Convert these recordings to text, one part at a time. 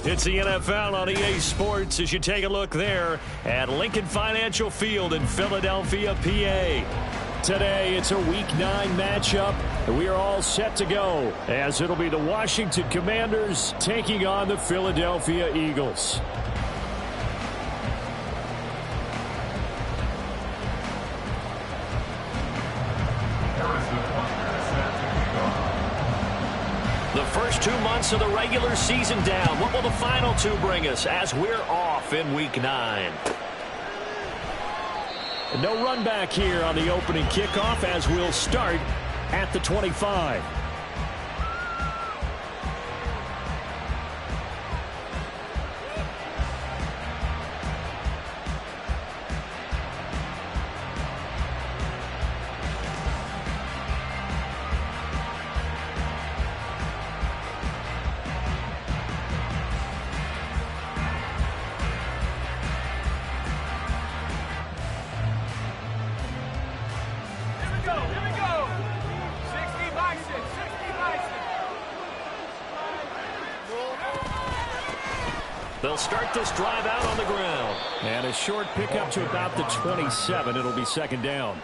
It's the NFL on EA Sports as you take a look there at Lincoln Financial Field in Philadelphia, PA. Today, it's a Week 9 matchup, and we are all set to go as it'll be the Washington Commanders taking on the Philadelphia Eagles. The first 2 months of the regular season down. What will the final 2 bring us as we're off in Week 9? No run back here on the opening kickoff as we'll start at the 25. They'll start this drive out on the ground. And a short pickup to about the 27. It'll be second down.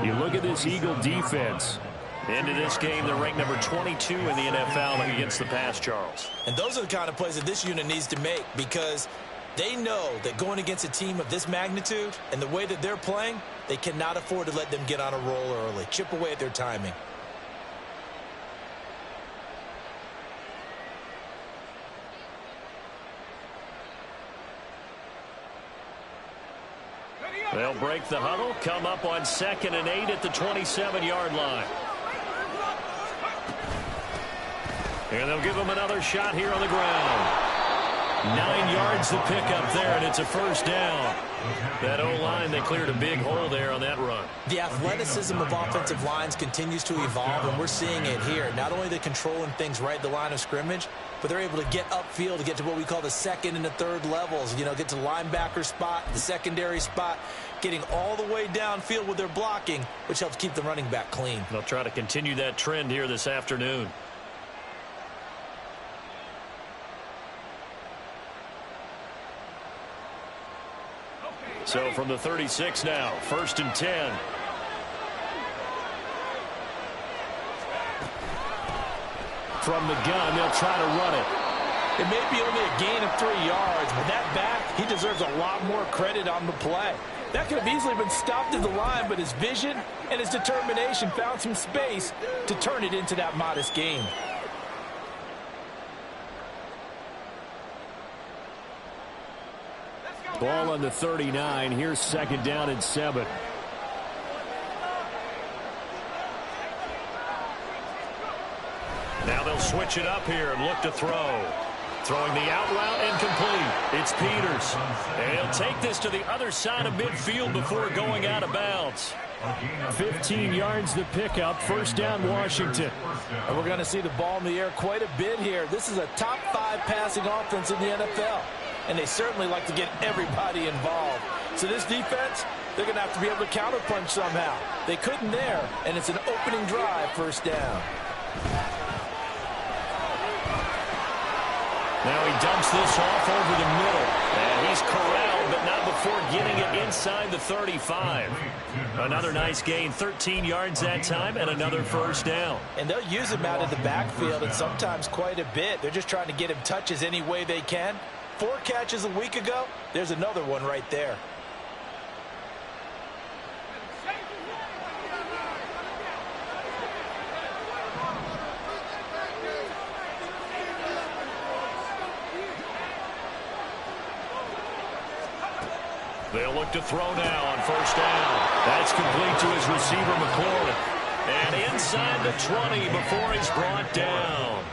You look at this Eagle defense. Into this game, they're ranked number 22 in the NFL against the pass, Charles. And those are the kind of plays that this unit needs to make because they know that going against a team of this magnitude and the way that they're playing, they cannot afford to let them get on a roll early. Chip away at their timing. They'll break the huddle, come up on 2nd and 8 at the 27-yard line. And they'll give them another shot here on the ground. 9 yards to pick up there, and it's a first down. That O-line, they cleared a big hole there on that run. The athleticism of offensive lines continues to evolve, and we're seeing it here. Not only are they controlling things right at the line of scrimmage, but they're able to get upfield to get to what we call the second and the third levels. You know, get to the linebacker spot, the secondary spot, getting all the way downfield with their blocking, which helps keep the running back clean. They'll try to continue that trend here this afternoon. So from the 36 now, 1st and 10. From the gun, they'll try to run it. It may be only a gain of 3 yards, but that back, he deserves a lot more credit on the play. That could have easily been stopped at the line, but his vision and his determination found some space to turn it into that modest gain. Ball on the 39. Here's 2nd down and 7. Now they'll switch it up here and look to throw. Throwing the out route incomplete. It's Peters. And he'll take this to the other side of midfield before going out of bounds. 15 yards to pick up. First down, Washington. And we're going to see the ball in the air quite a bit here. This is a top 5 passing offense in the NFL. And they certainly like to get everybody involved. So this defense, they're going to have to be able to counterpunch somehow. They couldn't there, and it's an opening drive, first down. Now he dumps this off over the middle. And he's corralled, but not before getting it inside the 35. Another nice gain, 13 yards that time, and another first down. And they'll use him out of the backfield, and sometimes quite a bit. They're just trying to get him touches any way they can. 4 catches a week ago, there's another one right there. They'll look to throw now on first down. That's complete to his receiver, McLaurin. And inside the 20 before he's brought down.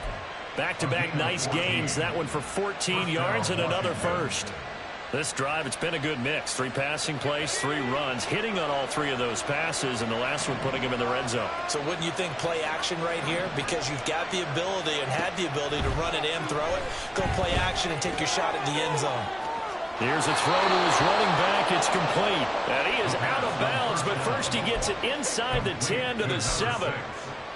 Back-to-back nice gains. That one for 14 yards and another first. This drive, it's been a good mix. 3 passing plays, 3 runs, hitting on all 3 of those passes, and the last one putting him in the red zone. So wouldn't you think play action right here? Because you've got the ability and had the ability to run it and throw it. Go play action and take your shot at the end zone. Here's a throw to his running back. It's complete. And he is out of bounds, but first he gets it inside the 10 to the 7.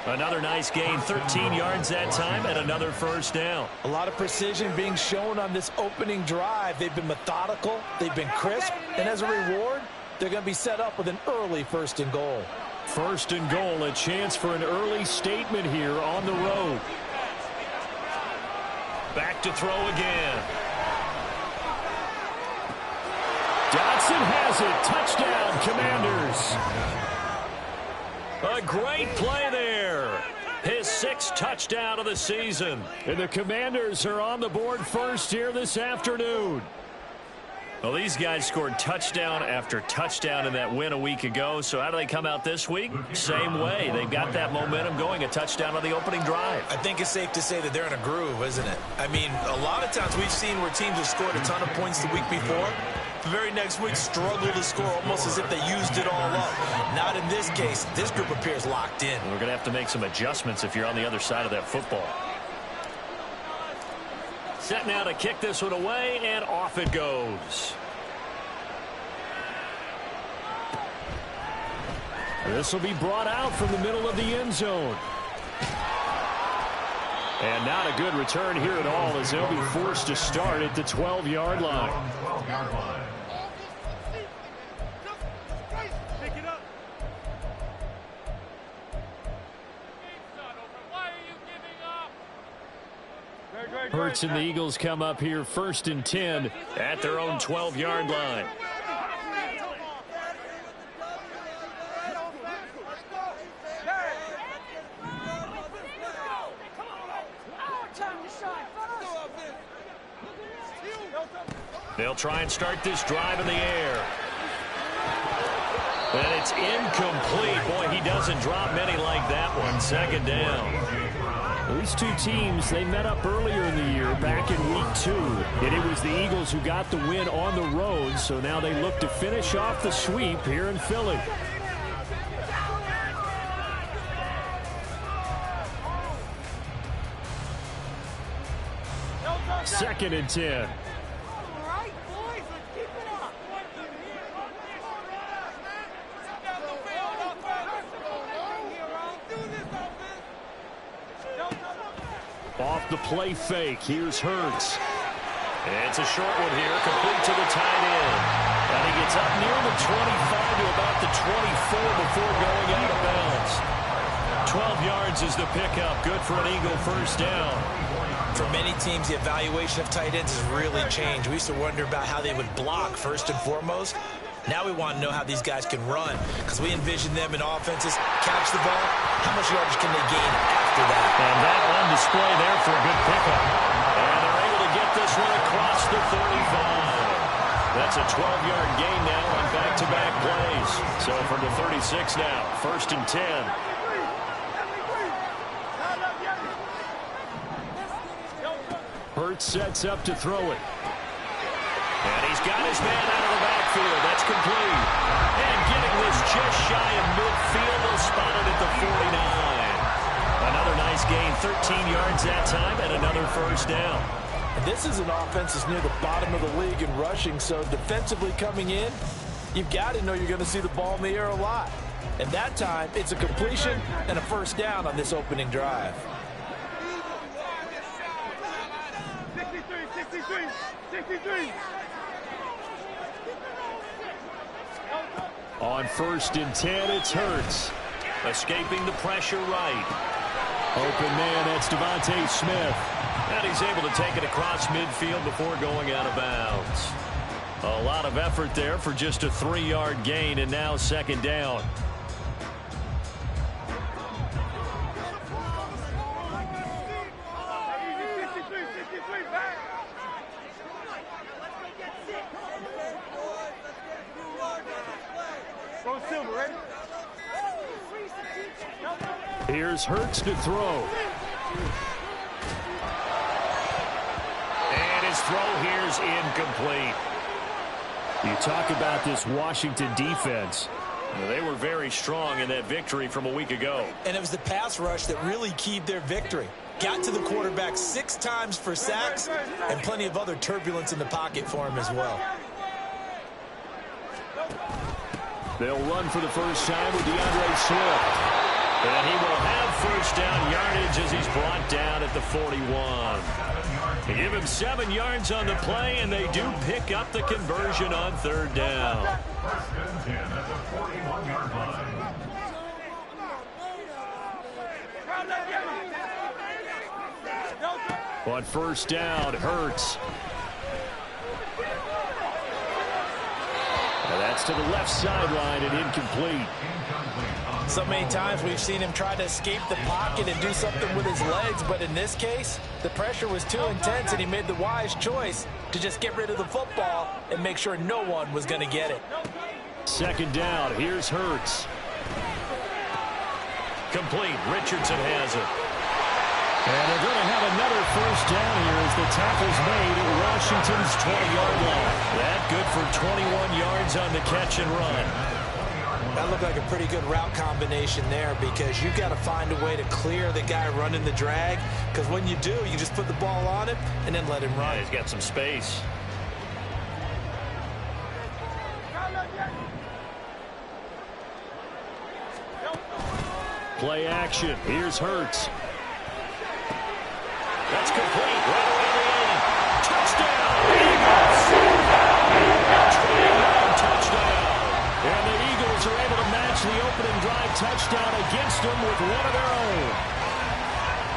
Another nice gain, 13 yards that time, and another first down. A lot of precision being shown on this opening drive. They've been methodical, they've been crisp, and as a reward, they're going to be set up with an early 1st and goal. 1st and goal, a chance for an early statement here on the road. Back to throw again. Dotson has it. Touchdown, Commanders. A great play there. His 6th touchdown of the season. And the Commanders are on the board first here this afternoon. Well, these guys scored touchdown after touchdown in that win a week ago. So how do they come out this week? Same way. They've got that momentum going, a touchdown on the opening drive. I think it's safe to say that they're in a groove, isn't it? I mean, a lot of times we've seen where teams have scored a ton of points the week before. The very next week struggle to score almost as if they used it all up. Not in this case. This group appears locked in. We're going to have to make some adjustments if you're on the other side of that football. Set now to kick this one away, and off it goes. This will be brought out from the middle of the end zone. And not a good return here at all, as they'll be forced to start at the 12-yard line. Hurts and the Eagles come up here 1st and 10 at their own 12-yard line. They'll try and start this drive in the air. And it's incomplete. Boy, he doesn't drop many like that one. 2nd down. These two teams, they met up earlier in the year, back in week 2. And it was the Eagles who got the win on the road, so now they look to finish off the sweep here in Philly. Second and 10. Off the play fake. Here's Hurts. It's a short one here, complete to the tight end. And he gets up near the 25 to about the 24 before going out of bounds. 12 yards is the pickup. Good for an Eagle 1st down. For many teams, the evaluation of tight ends has really changed. We used to wonder about how they would block first and foremost. Now we want to know how these guys can run, because we envision them in offenses catch the ball. How much yardage can they gain after that? And that on display there for a good pickup. And they're able to get this one across the 35. That's a 12-yard gain now on back-to-back plays. So from the 36 now, 1st and 10. Hurts sets up to throw it. And he's got his man out of the backfield. That's complete. And getting this just shy of midfield. They'll spot it at the 49. Another nice gain, 13 yards that time, and another 1st down. And this is an offense that's near the bottom of the league in rushing, so defensively coming in, you've got to know you're going to see the ball in the air a lot. And that time, it's a completion and a 1st down on this opening drive. 63. On 1st and 10, it's Hurts. Escaping the pressure right. Open man, that's Devontae Smith. And he's able to take it across midfield before going out of bounds. A lot of effort there for just a 3-yard gain, and now 2nd down. Here's Hurts to throw. And his throw here's incomplete. You talk about this Washington defense. They were very strong in that victory from a week ago. And it was the pass rush that really keyed their victory. Got to the quarterback 6 times for sacks and plenty of other turbulence in the pocket for him as well. They'll run for the first time with DeAndre Swift. And he will have first down yardage as he's brought down at the 41. They give him 7 yards on the play, and they do pick up the conversion on third down. On first down, Hurts. And that's to the left sideline and incomplete. So many times we've seen him try to escape the pocket and do something with his legs, but in this case, the pressure was too intense, and he made the wise choice to just get rid of the football and make sure no one was going to get it. Second down, here's Hurts. Complete, Richardson has it. And they're going to have another first down here as the tackle's made at Washington's 20-yard line. That good for 21 yards on the catch and run. That looked like a pretty good route combination there, because you've got to find a way to clear the guy running the drag, because when you do, you just put the ball on him and then let him run. Yeah, he's got some space. Play action. Here's Hurts. That's complete. Right away the end. Touchdown, Eagles! 20-yard touchdown. And the Eagles are able to match the opening drive touchdown against them with one of their own.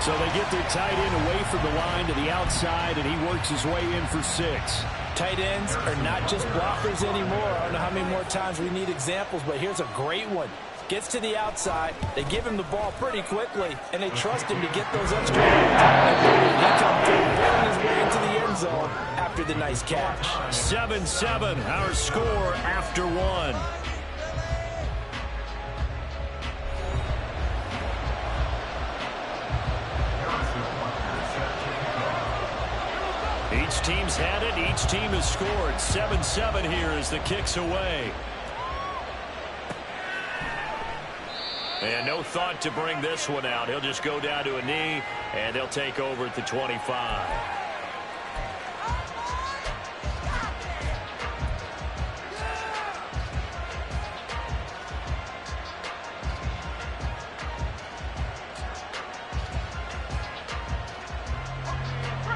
So they get their tight end away from the line to the outside, and he works his way in for 6. Tight ends are not just blockers anymore. I don't know how many more times we need examples, but here's a great one. Gets to the outside, they give him the ball pretty quickly, and they trust him to get those extra yards. And he comes through, building his way into the end zone after the nice catch. 7-7, our score after 1. Each team's had it, each team has scored. 7-7 here as the kick's away. And no thought to bring this one out. He'll just go down to a knee, and they'll take over at the 25.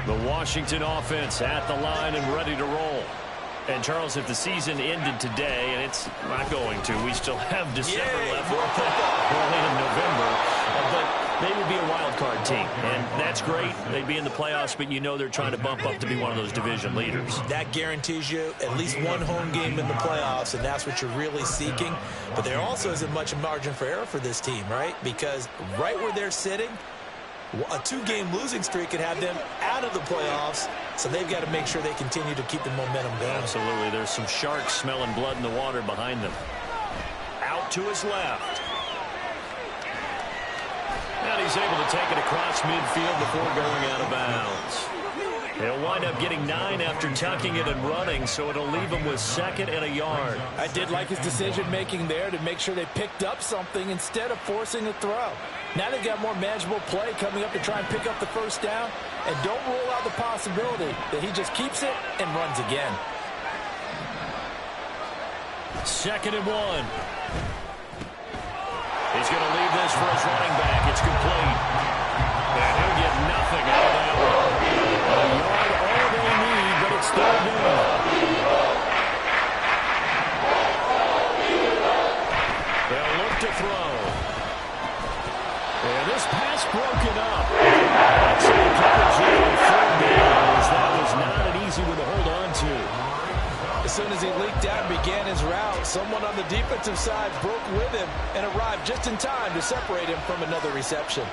The Washington offense at the line and ready to roll. And, Charles, if the season ended today, and it's not going to, we still have December left. We're only in November. But they would be a wild card team, and that's great. They'd be in the playoffs, but you know they're trying to bump up to be one of those division leaders. That guarantees you at least one home game in the playoffs, and that's what you're really seeking. But there also isn't much margin for error for this team, right? Because right where they're sitting, a 2-game losing streak could have them out of the playoffs, so they've got to make sure they continue to keep the momentum going. Absolutely. There's some sharks smelling blood in the water behind them. Out to his left. And he's able to take it across midfield before going out of bounds. He'll wind up getting 9 after tucking it and running, so it'll leave him with 2nd and a yard. I did like his decision-making there to make sure they picked up something instead of forcing a throw. Now they've got more manageable play coming up to try and pick up the first down, and don't rule out the possibility that he just keeps it and runs again. 2nd and 1. He's going to leave this for his running back. It's complete. And he'll get nothing out of that one. A yard all they need, but it's 3rd down. They'll look to throw. And this pass broken up. Actually, coverage here on 3rd down, as that was not an easy one to hold on to. As soon as he leaked out and began his route, someone on the defensive side broke with him and arrived just in time to separate him from another reception.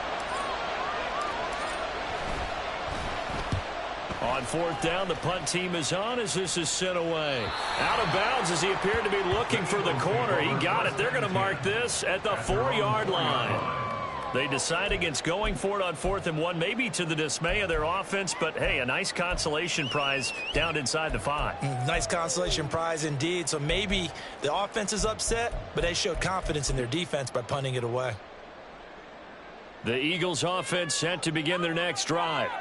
On 4th down, the punt team is on as this is sent away. Out of bounds as he appeared to be looking for the corner. He got it. They're going to mark this at the 4-yard line. They decide against going for it on 4th and 1, maybe to the dismay of their offense, but hey, a nice consolation prize down inside the 5. Nice consolation prize indeed. So maybe the offense is upset, but they showed confidence in their defense by punting it away. The Eagles offense set to begin their next drive.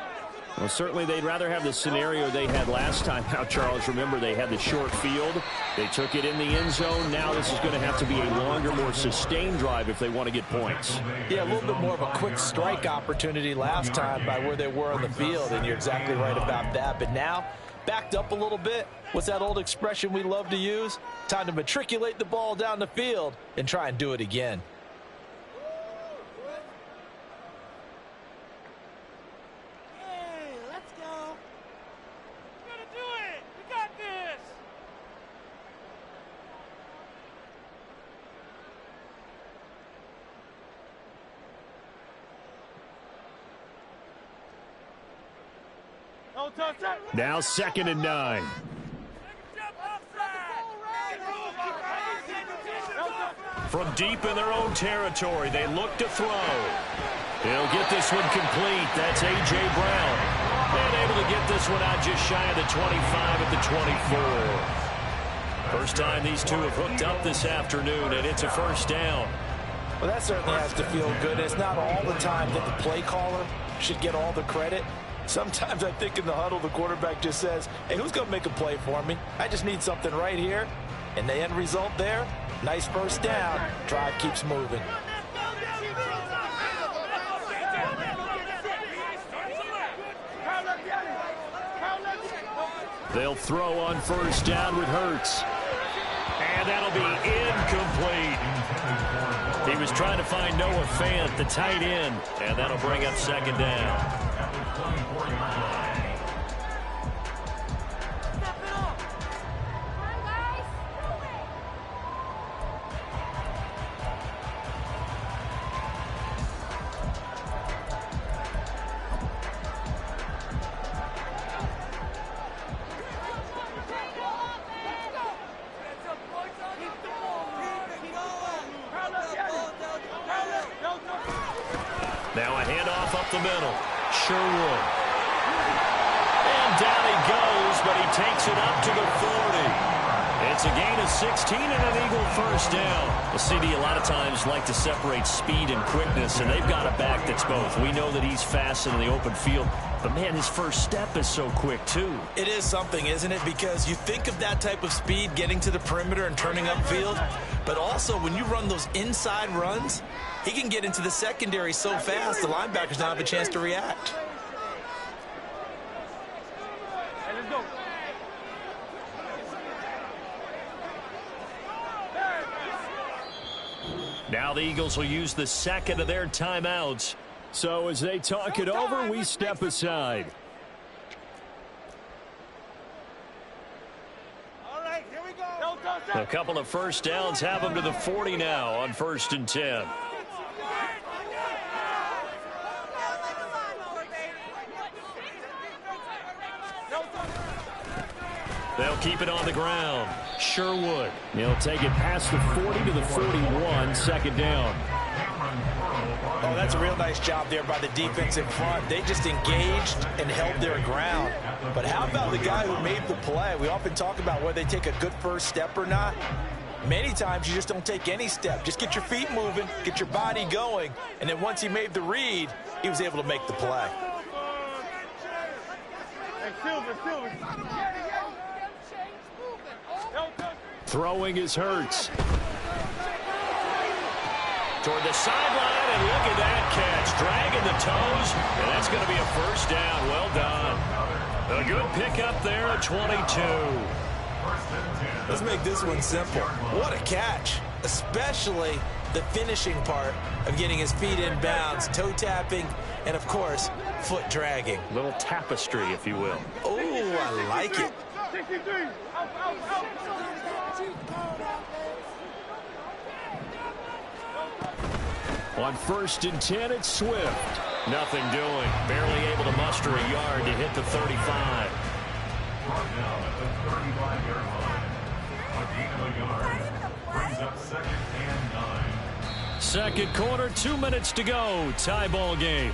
Well, certainly they'd rather have the scenario they had last time out, Charles. Remember, they had the short field. They took it in the end zone. Now this is going to have to be a longer, more sustained drive if they want to get points. Yeah, a little bit more of a quick strike opportunity last time by where they were on the field, and you're exactly right about that. But now, backed up a little bit. What's that old expression we love to use? Time to matriculate the ball down the field and try and do it again. Now 2nd and 9. From deep in their own territory, they look to throw. He'll get this one complete. That's A.J. Brown. And able to get this one out just shy of the 25 at the 24. First time these two have hooked up this afternoon, and it's a first down. Well, that certainly has to feel good. It's not all the time that the play caller should get all the credit. Sometimes I think in the huddle, the quarterback just says, hey, who's going to make a play for me? I just need something right here. And the end result there, nice first down. Drive keeps moving. They'll throw on first down with Hurts. And that'll be incomplete. He was trying to find Noah Fant, the tight end. And that'll bring up 2nd down. Now a handoff up the middle. Sherwood. And down he goes, but he takes it up to the 40. It's a gain of 16 and an Eagle first down. Well, CD, a lot of times like to separate speed and quickness, and they've got a back that's both. We know that he's fast in the open field, but, man, his first step is so quick, too. It is something, isn't it? Because you think of that type of speed getting to the perimeter and turning upfield, but also when you run those inside runs, he can get into the secondary so fast the linebackers don't have a chance to react. Now the Eagles will use the second of their timeouts. So as they talk it over, we step aside. All right, here we go. A couple of first downs have them to the 40 now on 1st and 10. They'll keep it on the ground. Sherwood. He'll take it past the 40 to the 41, 2nd down. Oh, that's a real nice job there by the defense in front. They just engaged and held their ground. But how about the guy who made the play? We often talk about whether they take a good first step or not. Many times you just don't take any step. Just get your feet moving, get your body going, and then once he made the read, he was able to make the play. Hey, Silver. Throwing is Hurts. Toward the sideline, and look at that catch. Dragging the toes, and that's going to be a first down. Well done. A good pickup there at 22. Let's make this one simple. What a catch, especially the finishing part of getting his feet in bounds, toe tapping, and, of course, foot dragging. Little tapestry, if you will. Oh, I like it. 63. Out. On 1st and 10, it's Swift. Nothing doing. Barely able to muster a yard to hit the 35. Second quarter, 2 minutes to go. Tie ball game.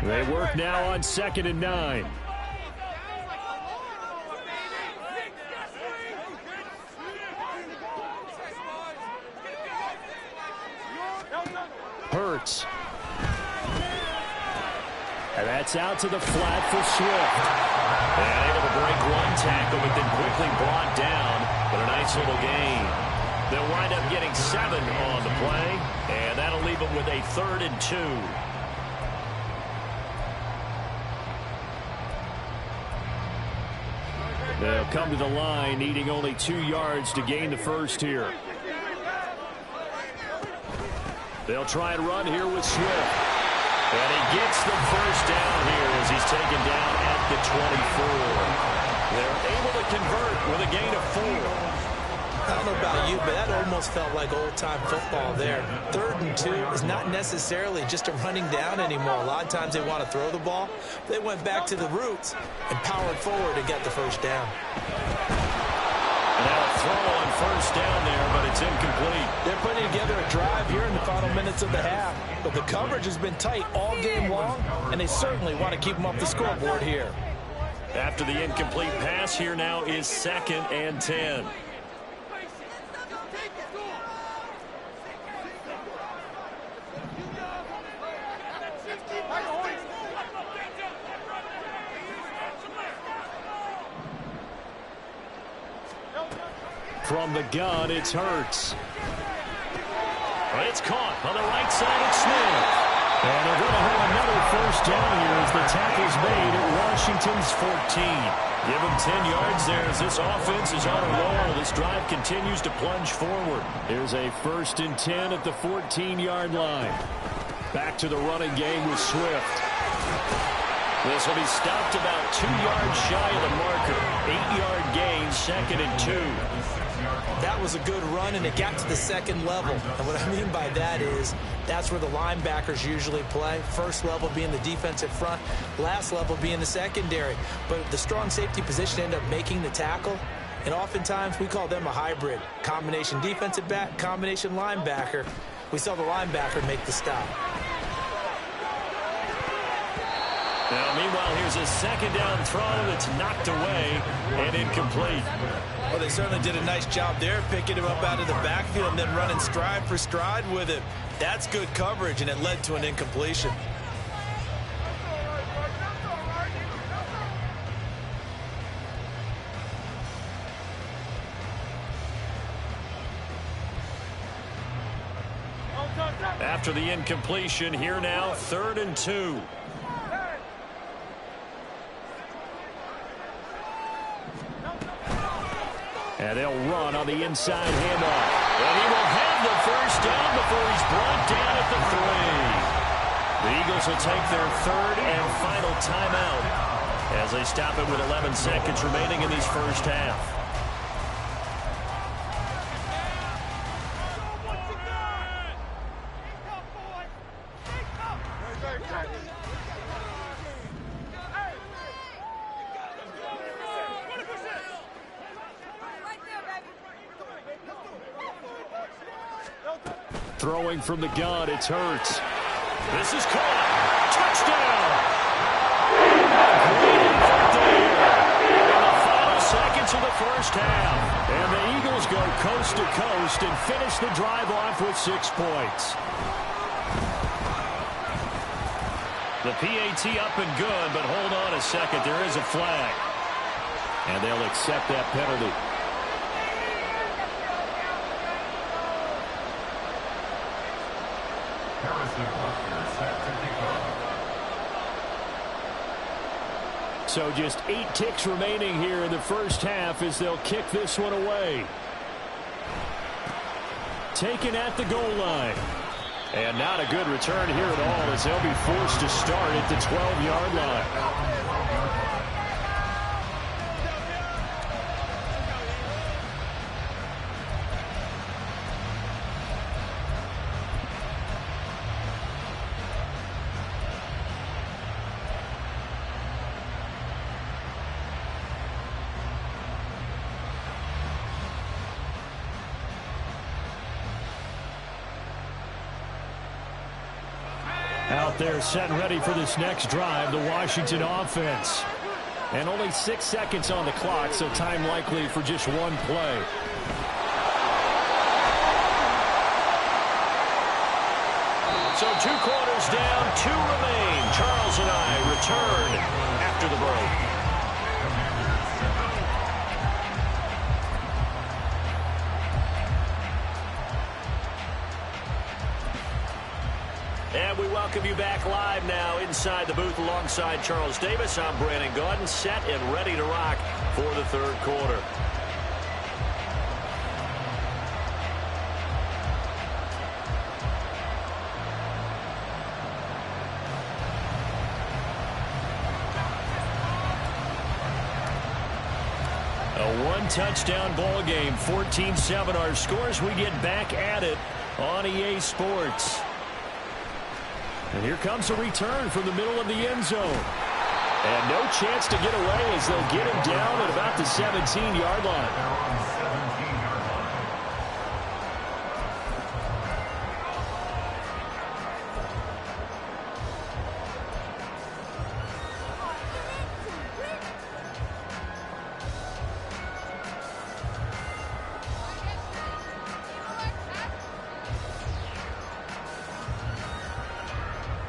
They work now on 2nd and 9. Hurts. And that's out to the flat for Swift. And able to break one tackle, but then quickly brought down. But a nice little gain. They'll wind up getting 7 on the play, and that'll leave them with a 3rd and 2. They'll come to the line, needing only 2 yards to gain the first here. They'll try and run here with Swift. And he gets the first down here as he's taken down at the 24. They're able to convert with a gain of 4. I don't know about you, but that almost felt like old-time football there. 3rd and 2 is not necessarily just a running down anymore. A lot of times they want to throw the ball. They went back to the roots and powered forward and got the first down. And now a throw on first down there, but it's incomplete. They're putting together a drive here in the final minutes of the half. But the coverage has been tight all game long, and they certainly want to keep them off the scoreboard here. After the incomplete pass, here now is 2nd and 10. From the gun, it's Hurts. It's caught on the right side of Smith. And they're going to have another first down here as the tackle's made at Washington's 14. Give them 10 yards there as this offense is on a roll. This drive continues to plunge forward. Here's a 1st and 10 at the 14-yard line. Back to the running game with Swift. This will be stopped about 2 yards shy of the marker. 8-yard gain, 2nd and 2. That was a good run, and it got to the 2nd level. And what I mean by that is that's where the linebackers usually play. First level being the defensive front, last level being the secondary. But the strong safety position ended up making the tackle, and oftentimes we call them a hybrid. Combination defensive back, combination linebacker. We saw the linebacker make the stop. Now, meanwhile, here's a 2nd down throw that's knocked away and incomplete. Well, they certainly did a nice job there, picking him up out of the backfield and then running stride for stride with him. That's good coverage, and it led to an incompletion. After the incompletion, here now, 3rd and 2. And they'll run on the inside handoff. And he will have the first down before he's brought down at the 3. The Eagles will take their 3rd and final timeout as they stop it with 11 seconds remaining in this first half. Throwing from the gun, it's Hurts. This is caught. Touchdown! Great effort there in the final seconds of the first half. And the Eagles go coast to coast and finish the drive off with 6 points. The PAT up and good, but hold on a second. There is a flag. And they'll accept that penalty. So just 8 ticks remaining here in the first half as they'll kick this one away. Taken at the goal line. And not a good return here at all as they'll be forced to start at the 12-yard line. Out there set and ready for this next drive, the Washington offense. And only 6 seconds on the clock, so time likely for just one play. So 2 quarters down, 2 remain. Charles and I return after the break. And we welcome you back live now inside the booth alongside Charles Davis. I'm Brandon Gaudin, set and ready to rock for the third quarter. A one-touchdown ball game, 14-7 our scores. We get back at it on EA Sports. And here comes a return from the middle of the end zone. And no chance to get away as they'll get him down at about the 17-yard line.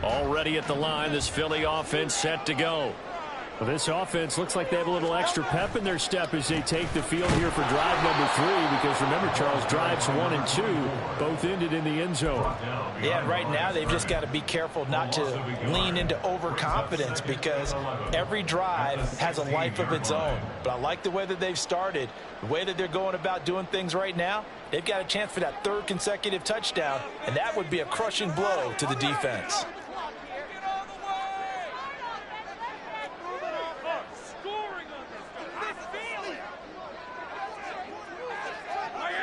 Already at the line, this Philly offense set to go. Well, this offense looks like they have a little extra pep in their step as they take the field here for drive number 3. Because remember, Charles, drives 1 and 2 both ended in the end zone. Yeah, right now they've just got to be careful not to lean into overconfidence because every drive has a life of its own. But I like the way that they've started, the way that they're going about doing things right now. They've got a chance for that 3rd consecutive touchdown, and that would be a crushing blow to the defense.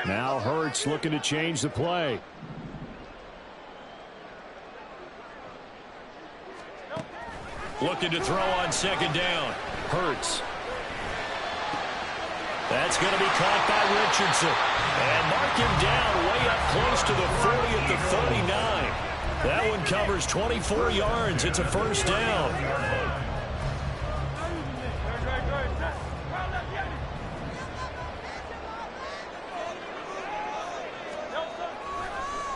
Now Hurts looking to change the play. Looking to throw on 2nd down. Hurts. That's going to be caught by Richardson. And mark him down way up close to the 40 at the 39. That one covers 24 yards. It's a 1st down.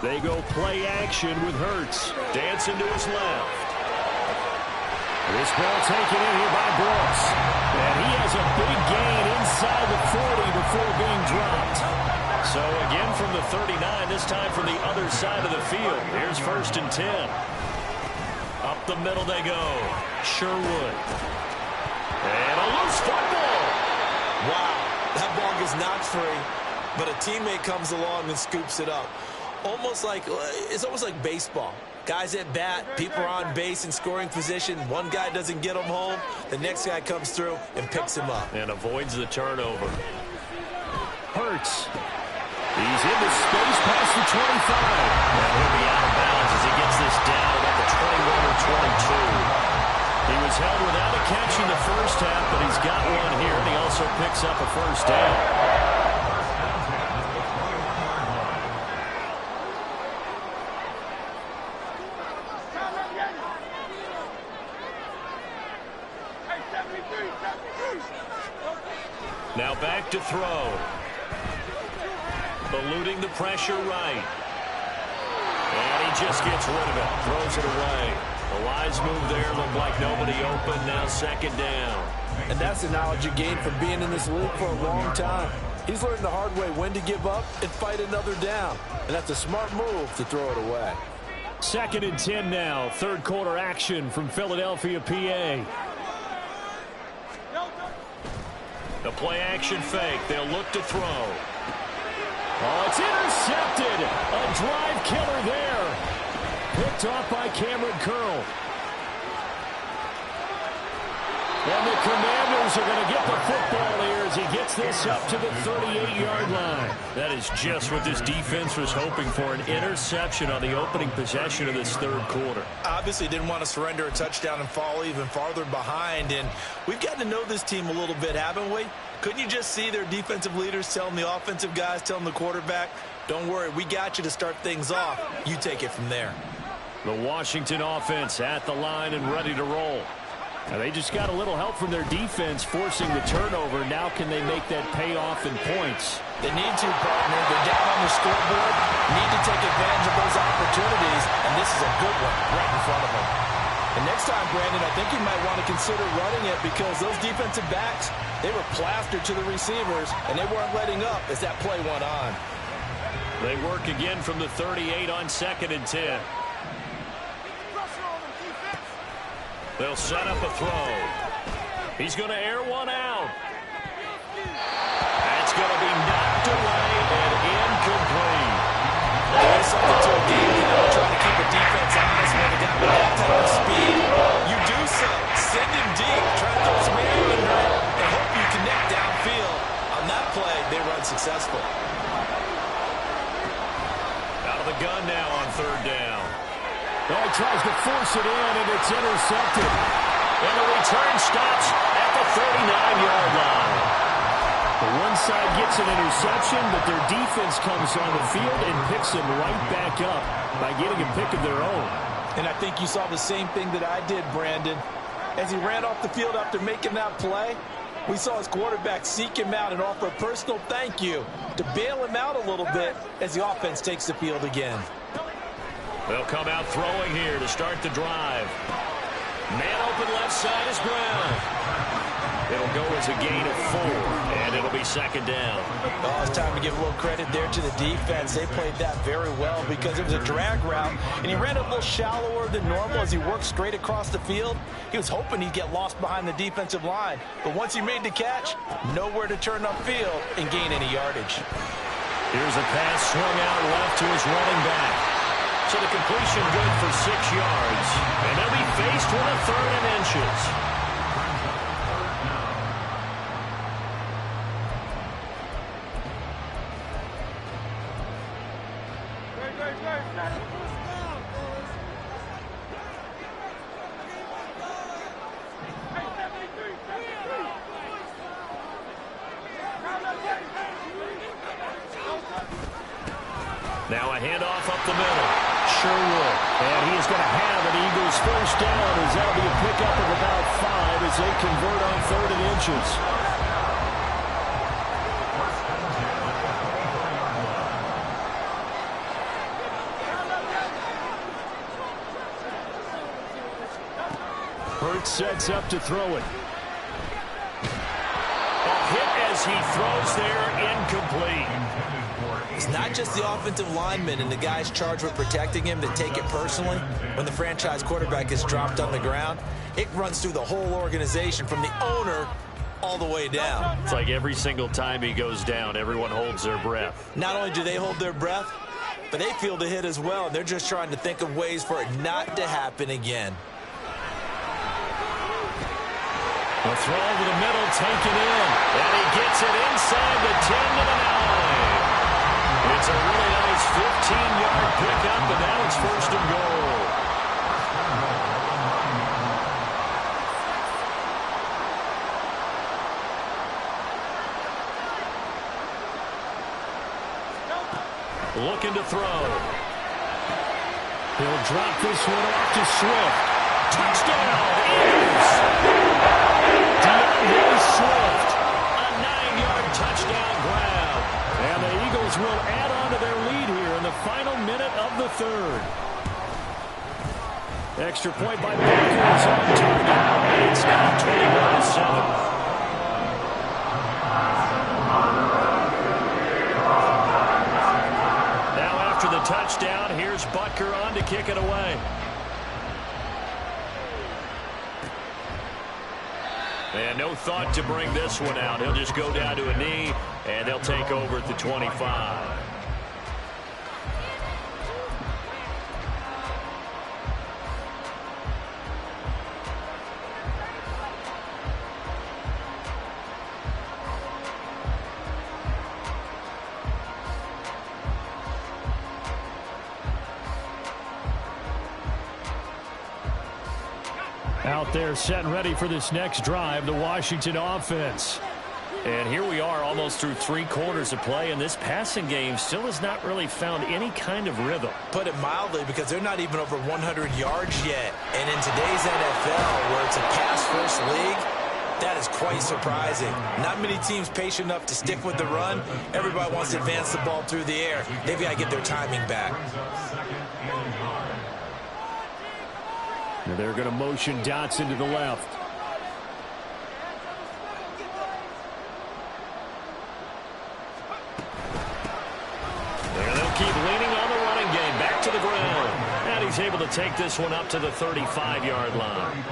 They go play action with Hurts. Dancing to his left. This ball taken in here by Brooks. And he has a big gain inside the 40 before being dropped. So again from the 39, this time from the other side of the field. Here's 1st and 10. Up the middle they go. Sherwood. And a loose football. Wow, that ball gets knocked free, but a teammate comes along and scoops it up. It's almost like baseball. Guys at bat, people are on base in scoring position. One guy doesn't get him home. The next guy comes through and picks him up. And avoids the turnover. Hurts. He's into space past the 25. And he'll be out of bounds as he gets this down at the 21 or 22. He was held without a catch in the 1st half, but he's got one here, and he also picks up a 1st down. Now back to throw. Eluding the pressure right. And he just gets rid of it. Throws it away. The wise move there. Looked like nobody open. Now 2nd down. And that's the knowledge you gain from being in this league for a long time. He's learned the hard way when to give up and fight another down. And that's a smart move to throw it away. 2nd and 10 now. 3rd quarter action from Philadelphia, PA. The play-action fake. They'll look to throw. Oh, it's intercepted. A drive killer there. Picked off by Cameron Curl. And the Commanders are going to get the football here as he gets this up to the 38-yard line. That is just what this defense was hoping for, an interception on the opening possession of this 3rd quarter. Obviously didn't want to surrender a touchdown and fall even farther behind. And we've gotten to know this team a little bit, haven't we? Couldn't you just see their defensive leaders telling the offensive guys, telling the quarterback, don't worry, we got you to start things off. You take it from there. The Washington offense at the line and ready to roll. Now they just got a little help from their defense forcing the turnover. Now can they make that pay off in points? They need to, partner. They're down on the scoreboard. Need to take advantage of those opportunities. opportunities, and this is a good one right in front of him. And next time, Brandon, I think you might want to consider running it because those defensive backs, they were plastered to the receivers, and they weren't letting up as that play went on. They work again from the 38 on 2nd and 10. They'll set up a throw. He's going to air one out. That's going to be knocked away and incomplete. There's something to a game plan, trying to keep a defense honest when a guy with that type of speed. You do so. Send him deep. Try to throw some air under it and hope you connect downfield. On that play, they run successful. Out of the gun now on 3rd down. Well, he tries to force it in, and it's intercepted. And the return stops at the 39-yard line. The one side gets an interception, but their defense comes on the field and picks them right back up by getting a pick of their own. And I think you saw the same thing that I did, Brandon. As he ran off the field after making that play, we saw his quarterback seek him out and offer a personal thank you to bail him out a little bit as the offense takes the field again. They'll come out throwing here to start the drive. Man open left side is Brown. It'll go as a gain of 4, and it'll be 2nd down. Oh, it's time to give a little credit there to the defense. They played that very well because it was a drag route, and he ran a little shallower than normal as he worked straight across the field. He was hoping he'd get lost behind the defensive line, but once he made the catch, nowhere to turn upfield and gain any yardage. Here's a pass swung out left to his running back. So the completion good for 6 yards, and they'll be faced with a 3rd and inches. Now a handoff up the middle. Sherwood. And he is going to have an Eagles 1st down as that'll be a pickup of about 5 as they convert on 3rd and inches. Hurts sets up to throw it. A hit as he throws there, incomplete. It's not just the offensive linemen and the guys charged with protecting him that take it personally. When the franchise quarterback is dropped on the ground, it runs through the whole organization from the owner all the way down. It's like every single time he goes down, everyone holds their breath. Not only do they hold their breath, but they feel the hit as well. And they're just trying to think of ways for it not to happen again. A throw over the middle, taken in. And he gets it inside the 10 to the 9. It's a really nice 15-yard pickup, and now it's 1st and goal. Looking to throw. He'll drop this one off to Swift. Touchdown, Eagles! DeAndre Swift. A 9-yard touchdown grab. And the Eagles will add on to their lead here in the final minute of the 3rd. Extra point by Baker is on target. It's now 21-7. Touchdown. Here's Butker on to kick it away. And no thought to bring this one out. He'll just go down to a knee, and they'll take over at the 25. Out there set and ready for this next drive, the Washington offense. And here we are almost through 3 quarters of play, and this passing game still has not really found any kind of rhythm. Put it mildly, because they're not even over 100 yards yet. And in today's NFL, where it's a pass-first league, that is quite surprising. Not many teams patient enough to stick with the run. Everybody wants to advance the ball through the air. They've got to get their timing back. And they're going to motion Dotson to the left. And they'll keep leaning on the running game. Back to the ground. And he's able to take this one up to the 35-yard line.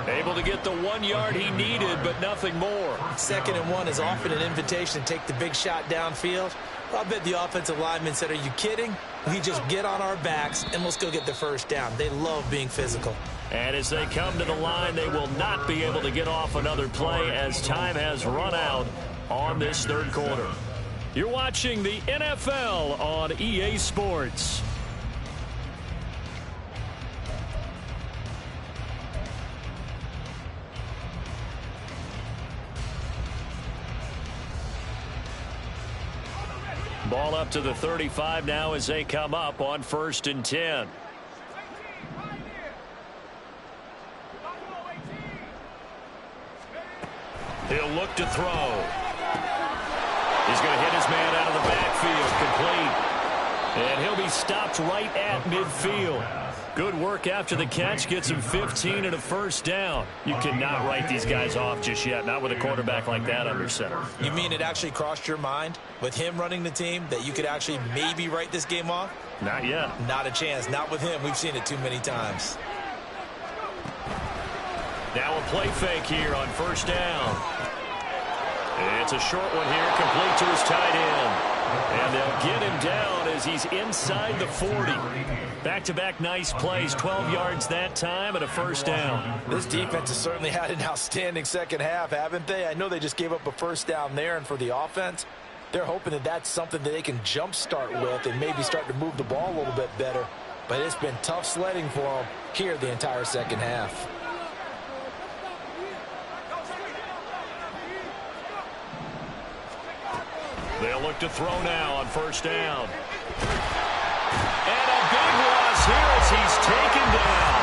Able to get the 1 yard he needed, but nothing more. 2nd and 1 is often an invitation to take the big shot downfield. I bet the offensive lineman said, are you kidding? We just get on our backs and let's go get the first down. They love being physical. And as they come to the line, they will not be able to get off another play as time has run out on this 3rd quarter. You're watching the NFL on EA Sports. Ball up to the 35 now as they come up on 1st and 10. He'll look to throw. He's going to hit his man out of the backfield, complete. And he'll be stopped right at midfield. Good work after the catch. Gets him 15 and a first down. You cannot write these guys off just yet, not with a quarterback like that under center. You mean it actually crossed your mind with him running the team that you could actually maybe write this game off? Not yet. Not a chance. Not with him. We've seen it too many times. Now a play fake here on 1st down. It's a short one here, complete to his tight end. And they'll get him down as he's inside the 40. Back-to-back nice plays, 12 yards that time and a first down. This defense has certainly had an outstanding 2nd half, haven't they? I know they just gave up a first down there, and for the offense, they're hoping that that's something that they can jumpstart with and maybe start to move the ball a little bit better. But it's been tough sledding for them here the entire 2nd half. They'll look to throw now on 1st down. And a big loss here as he's taken down.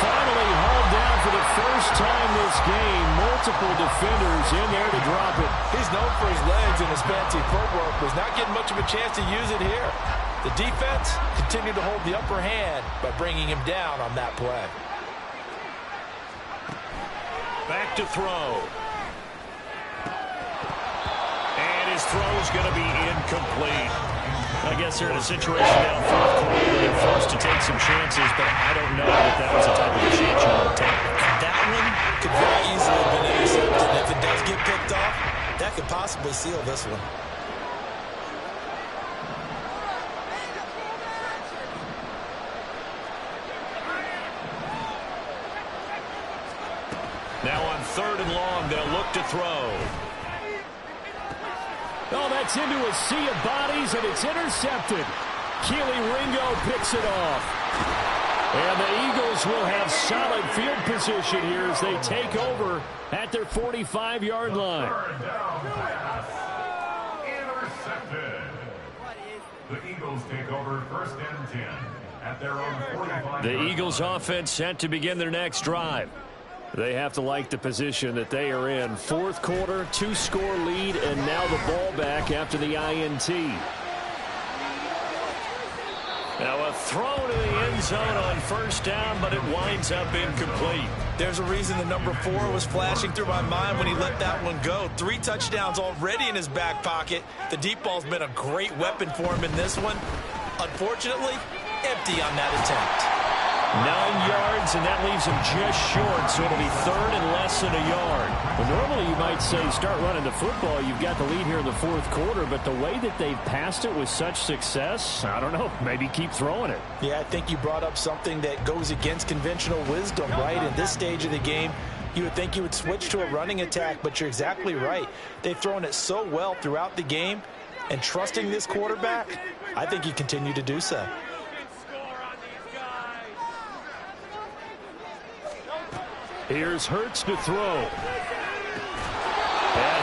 Finally hauled down for the first time this game. Multiple defenders in there to drop it. He's known for his legs and his fancy footwork, but he's not getting much of a chance to use it here. The defense continued to hold the upper hand by bringing him down on that play. Back to throw. His throw's going to be incomplete. I guess they're in a situation now, 4th quarter, where they're forced to take some chances, but I don't know that that was the type of a chance you want to take. That one could very easily have been intercepted. If it does get picked off, that could possibly seal this one. Now on 3rd and long, they'll look to throw. Oh, that's into a sea of bodies, and it's intercepted. Keely Ringo picks it off. And the Eagles will have solid field position here as they take over at their 45-yard line. Intercepted. The Eagles take over 1st and 10 at their own 45. The Eagles offense set to begin their next drive. They have to like the position that they are in. 4th quarter, 2-score lead, and now the ball back after the INT. Now a throw to the end zone on 1st down, but it winds up incomplete. There's a reason the number 4 was flashing through my mind when he let that one go. 3 touchdowns already in his back pocket. The deep ball's been a great weapon for him in this one. Unfortunately, empty on that attempt. 9 yards, and that leaves him just short, so it'll be 3rd and less than a yard. Well, normally you might say start running the football. You've got the lead here in the 4th quarter, but the way that they've passed it with such success, I don't know, maybe keep throwing it. Yeah, I think you brought up something that goes against conventional wisdom, right? In this stage of the game, you would think you would switch to a running attack, but you're exactly right. They've thrown it so well throughout the game, and trusting this quarterback, I think you continue to do so. Here's Hurts to throw. And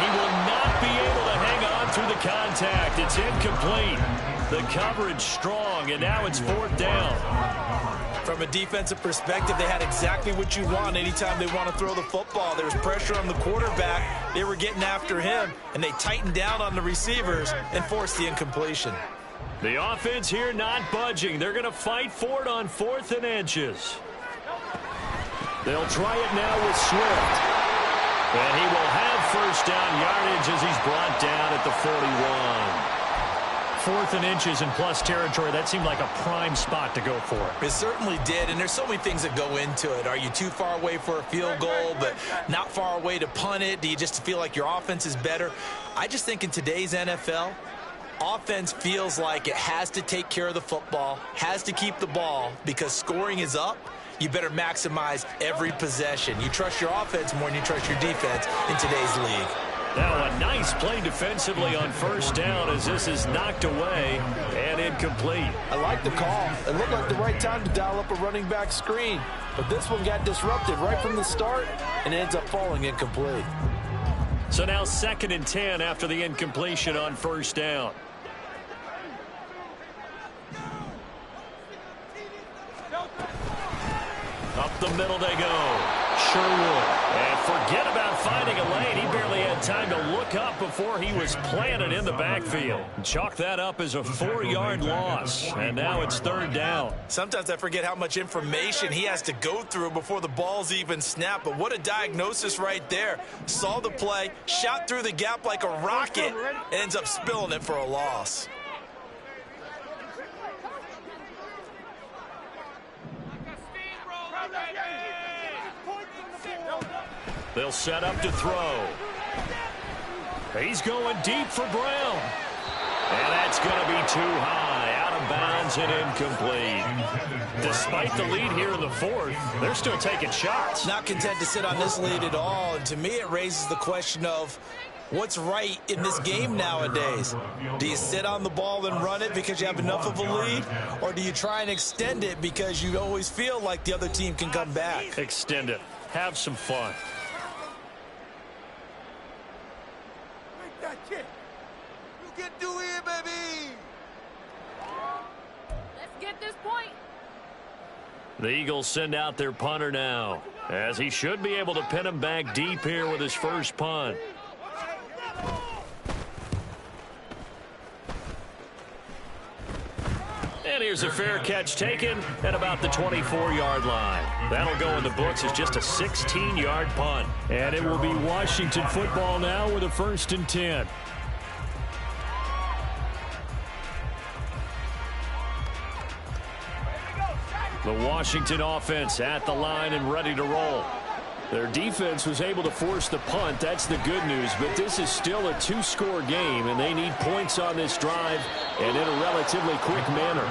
he will not be able to hang on through the contact. It's incomplete. The coverage strong, and now it's 4th down. From a defensive perspective, they had exactly what you want anytime they want to throw the football. There was pressure on the quarterback. They were getting after him, and they tightened down on the receivers and forced the incompletion. The offense here not budging. They're going to fight for it on 4th and inches. They'll try it now with Swift. And he will have first down yardage as he's brought down at the 41. 4th and inches in plus territory. That seemed like a prime spot to go for. It certainly did, and there's so many things that go into it. Are you too far away for a field goal, but not far away to punt it? Do you just feel like your offense is better? I just think in today's NFL, offense feels like it has to take care of the football, has to keep the ball, because scoring is up. You better maximize every possession. You trust your offense more than you trust your defense in today's league. Now a nice play defensively on first down as this is knocked away and incomplete. I like the call. It looked like the right time to dial up a running back screen. But this one got disrupted right from the start and ends up falling incomplete. So now 2nd and 10 after the incompletion on first down. Up the middle they go. Sherwood. And forget about finding a lane. He barely had time to look up before he was planted in the backfield. Chalk that up as a 4-yard loss. And now it's 3rd down. Sometimes I forget how much information he has to go through before the ball's even snapped. But what a diagnosis right there. Saw the play, shot through the gap like a rocket, and ends up spilling it for a loss. They'll set up to throw. He's going deep for Brown. And that's going to be too high. Out of bounds and incomplete. Despite the lead here in the 4th, they're still taking shots. Not content to sit on this lead at all. And to me, it raises the question of what's right in this game nowadays. Do you sit on the ball and run it because you have enough of a lead? Or do you try and extend it because you always feel like the other team can come back? Extend it. Have some fun. You can do it, baby. Let's get this point. The Eagles send out their punter now, as he should be able to pin him back deep here with his first punt. And here's a fair catch taken at about the 24-yard line. That'll go in the books as just a 16-yard punt. And it will be Washington football now with a 1st and 10. The Washington offense at the line and ready to roll. Their defense was able to force the punt. That's the good news. But this is still a 2-score game, and they need points on this drive and in a relatively quick manner.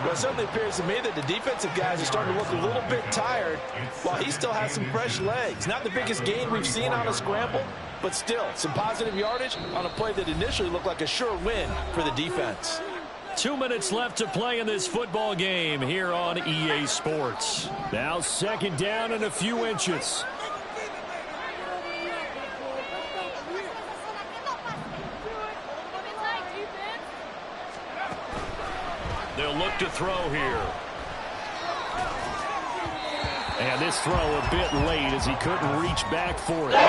Well, it certainly appears to me that the defensive guys are starting to look a little bit tired while he still has some fresh legs. Not the biggest gain we've seen on a scramble, but still some positive yardage on a play that initially looked like a sure win for the defense. 2 minutes left to play in this football game here on EA Sports. Now 2nd down and a few inches. They'll look to throw here. And this throw a bit late as he couldn't reach back for it. The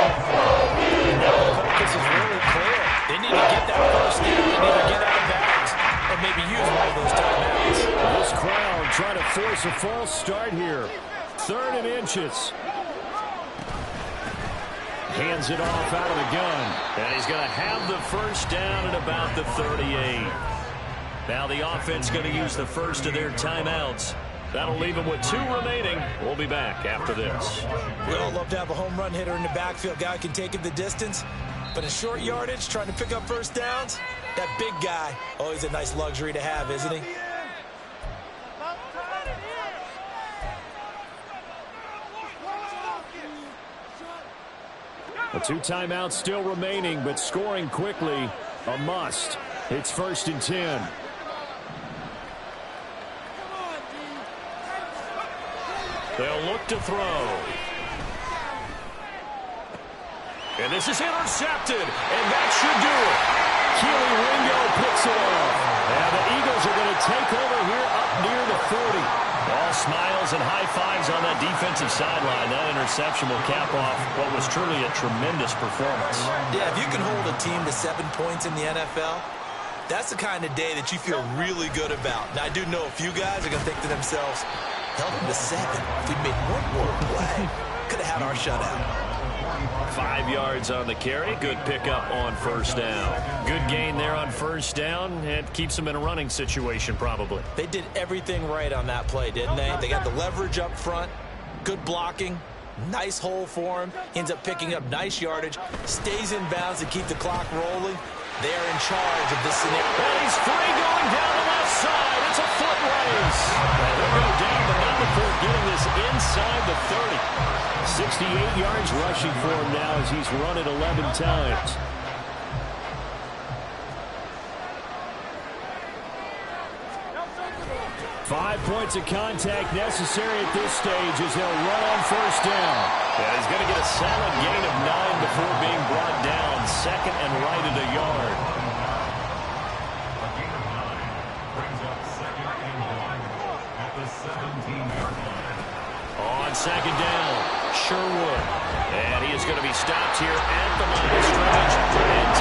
focus is really clear. They need to get that first down and either get out of bounds or maybe use one of those timeouts. This crowd trying to force a false start here. 3rd and inches. Hands it off out of the gun. And he's going to have the first down at about the 38. Now the offense going to use the first of their timeouts. That'll leave them with 2 remaining. We'll be back after this. We all love to have a home run hitter in the backfield. Guy can take it the distance. But in short yardage, trying to pick up first downs, that big guy, always a nice luxury to have, isn't he? The 2 timeouts still remaining, but scoring quickly, a must. It's 1st and 10. They'll look to throw. And this is intercepted, and that should do it. Keely Ringo picks it off. And the Eagles are going to take over here up near the 40. All smiles and high fives on that defensive sideline. That interception will cap off what was truly a tremendous performance. Yeah, if you can hold a team to 7 points in the NFL, that's the kind of day that you feel really good about. Now, I do know a few guys are going to think to themselves, held him to 7. If we'd made one more play, could have had our shutout. 5 yards on the carry. Good pickup on first down. Good gain there on first down. It keeps them in a running situation probably. They did everything right on that play, didn't they? They got the leverage up front, good blocking, nice hole for him. He ends up picking up nice yardage, stays in bounds to keep the clock rolling. They are in charge of this scenario. And he's free going down the left side. It's a foot race. And they'll go down, but not before getting this inside the 30. 68 yards rushing for him now as he's run it 11 times. Five points of contact necessary at this stage as he'll run on first down. Yeah, he's going to get a solid gain of 9 before being brought down. Second and right at a yard. A gain of 9 brings up second and 1 at the 17-yard line. On second down, Sherwood. And he is going to be stopped here at the line of scrimmage. And